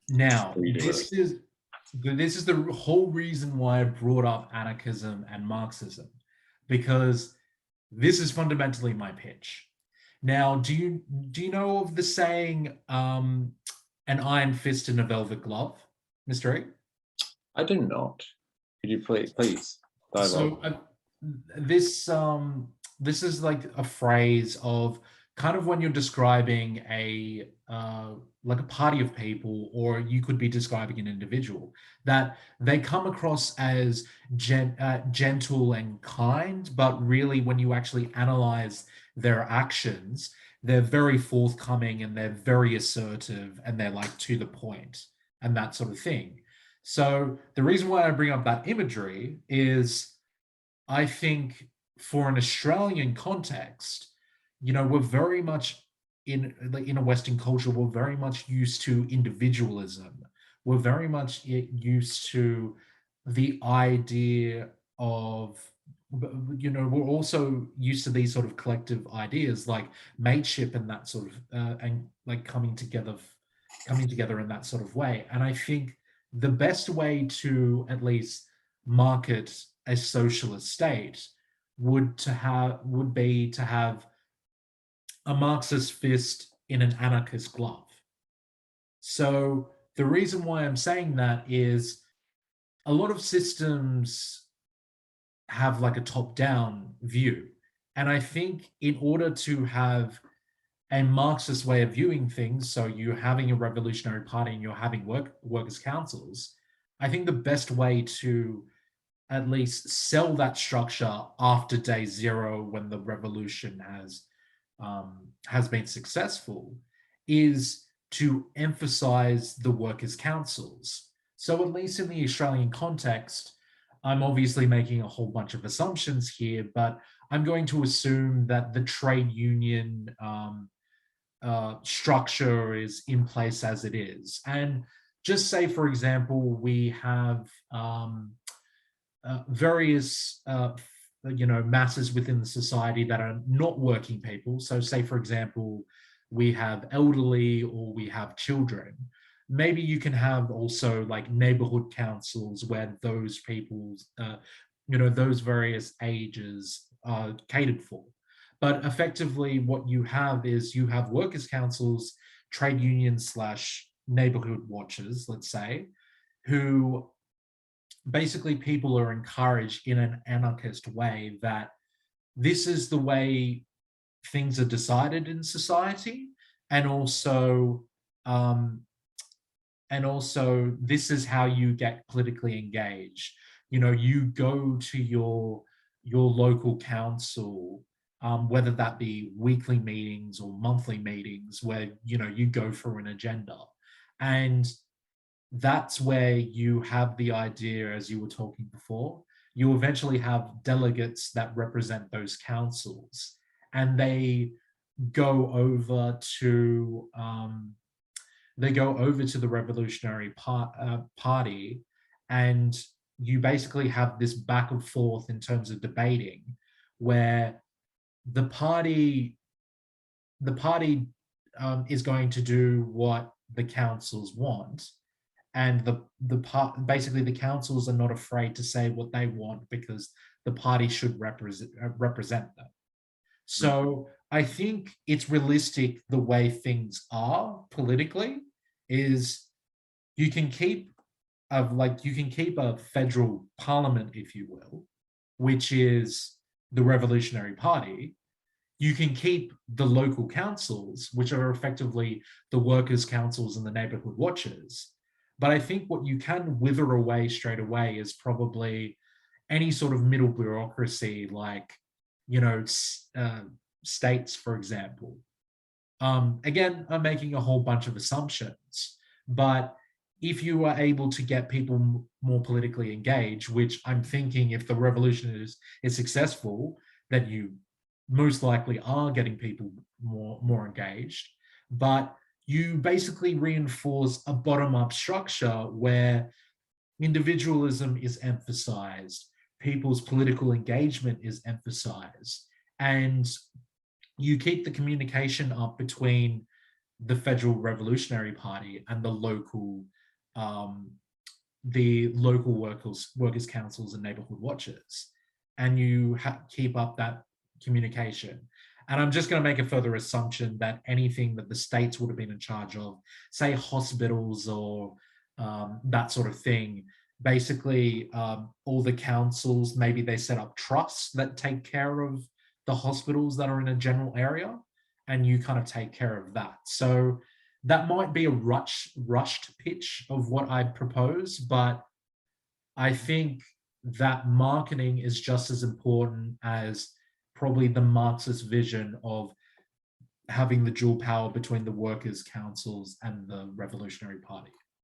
Now, this is the whole reason why I brought up anarchism and Marxism, because this is fundamentally my pitch. Now, do you know of the saying, an iron fist in a velvet glove, Mr. E? I do not. Could you please dive So this is like a phrase of kind of when you're describing a like a party of people, or you could be describing an individual, that they come across as gentle and kind, but really when you actually analyze their actions, they're very forthcoming and they're very assertive and they're like to the point and that sort of thing. So the reason why I bring up that imagery is I think for an Australian context, we're very much in a Western culture, we're very much used to individualism. We're very much used to the idea of, we're also used to these sort of collective ideas like mateship and that sort of, and like coming together in that sort of way. And I think the best way to at least market a socialist state would be to have a Marxist fist in an anarchist glove. So the reason why I'm saying that is a lot of systems have like a top-down view. And I think in order to have a Marxist way of viewing things, so you're having a revolutionary party and you're having workers' councils, I think the best way to at least sell that structure after day zero, when the revolution has been successful, is to emphasize the workers' councils. So at least in the Australian context, I'm obviously making a whole bunch of assumptions here, but I'm going to assume that the trade union structure is in place as it is. And just say, for example, we have various masses within the society that are not working people. So say, for example, we have elderly or we have children. Maybe you can have also like neighborhood councils where those people's, those various ages are catered for. But effectively what you have is you have workers' councils, trade unions slash neighborhood watches, let's say, who basically people are encouraged in an anarchist way that this is the way things are decided in society, and also this is how you get politically engaged. You go to your local council, whether that be weekly meetings or monthly meetings, where you go for an agenda, and that's where you have the idea, as you were talking before, you eventually have delegates that represent those councils, and they go over to the Revolutionary Party, and you basically have this back and forth in terms of debating, where the party is going to do what the councils want, and basically the councils are not afraid to say what they want because the party should represent them. So I think it's realistic the way things are politically is you can keep a federal parliament, if you will, which is the Revolutionary Party. You can keep the local councils, which are effectively the workers' councils and the neighborhood watches. But I think what you can wither away straight away is probably any sort of middle bureaucracy, like, states, for example. Again, I'm making a whole bunch of assumptions, but if you are able to get people more politically engaged, which I'm thinking if the revolution is successful, that you most likely are getting people more engaged, but you basically reinforce a bottom-up structure where individualism is emphasized, people's political engagement is emphasized, and you keep the communication up between the Federal Revolutionary Party and um, the local workers councils and neighborhood watches, and you keep up that communication. And I'm just going to make a further assumption that anything that the states would have been in charge of, say hospitals or that sort of thing, basically all the councils, maybe they set up trusts that take care of the hospitals that are in a general area, and you kind of take care of that. So that might be a rushed pitch of what I propose, but I think that marketing is just as important as probably the Marxist vision of having the dual power between the workers' councils and the Revolutionary Party.